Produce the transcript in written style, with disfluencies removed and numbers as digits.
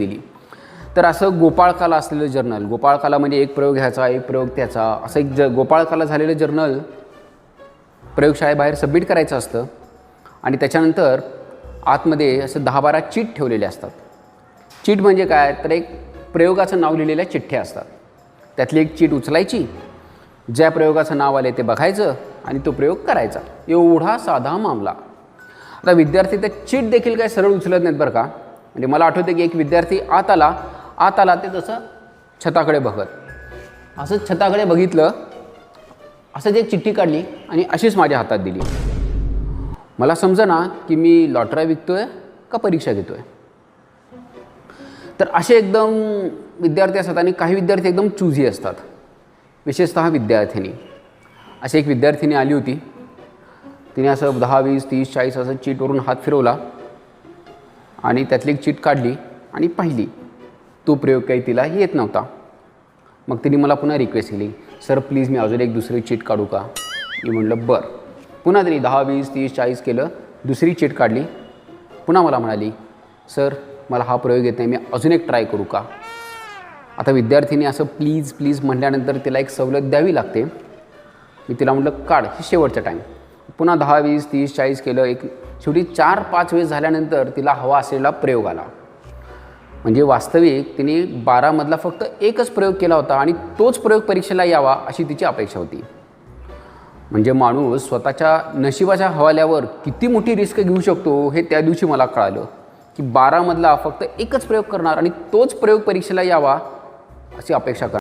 दिली. तर असं गोपाळकाला असलेलं जर्नल, गोपाळकाला म्हणजे एक प्रयोग ह्याचा एक प्रयोग त्याचा, असं एक गोपाळकाला झालेलं जर्नल प्रयोगशाळेबाहेर सबमिट करायचं असतं आणि त्याच्यानंतर आतमध्ये असं 10-12 चीट ठेवलेले असतात. चीट म्हणजे काय, तर एक प्रयोगाचं नाव लिहिलेल्या चिठ्ठ्या असतात. त्यातली एक चीट उचलायची, ज्या प्रयोगाचं नाव आले ते बघायचं आणि तो प्रयोग करायचा. एवढा साधा मामला. आता विद्यार्थी त्या चीट देखील काय सरळ उचलत नाहीत बरं का. म्हणजे मला आठवते की एक विद्यार्थी आत आला ते तसं छताकडे बघत, असंच छताकडे बघितलं, असंच एक चिठ्ठी काढली आणि अशीच माझ्या हातात दिली. मला समजेना की मी लॉटऱ्या विकतोय का परीक्षा घेतोय. तर असे एकदम विद्यार्थी असतात आणि काही विद्यार्थी एकदम चूजी असतात, विशेषतः विद्यार्थिनी. अशी एक विद्यार्थिनी आली होती. तिने असं 10, 20, 30, 40 असं चीटवरून हात फिरवला आणि त्यातली एक चीट काढली आणि पाहिली. तो प्रयोग काही तिला येत नव्हता. मग तिने मला पुन्हा रिक्वेस्ट केली, सर प्लीज मी अजून एक दुसरी चीट काढू का. मी म्हटलं बरं. पुन्हा तिने 10, 20, 30, 40 केलं, दुसरी चीट काढली. पुन्हा मला म्हणाली, सर मला हा प्रयोग येत नाही, मी अजून एक ट्राय करू का. आता विद्यार्थीने असं प्लीज प्लीज म्हटल्यानंतर तिला एक सवलत द्यावी लागते. मी तिला म्हटलं काढ, हे शेवटचा टाईम. पुन्हा 10, 20, 30, 40 केलं. एक शेवटी 4-5 वेळेस झाल्यानंतर तिला हवा असलेला प्रयोग आला. म्हणजे वास्तविक तिने 12 फक्त एकच प्रयोग केला होता आणि तोच प्रयोग परीक्षेला यावा अशी तिची अपेक्षा होती. म्हणजे माणूस स्वतःच्या नशिबाच्या हवाल्यावर किती मोठी रिस्क घेऊ शकतो हे त्या दिवशी मला कळालं की 12 फक्त एकच प्रयोग करणार आणि तोच प्रयोग परीक्षेला यावा अशी अपेक्षा करणार.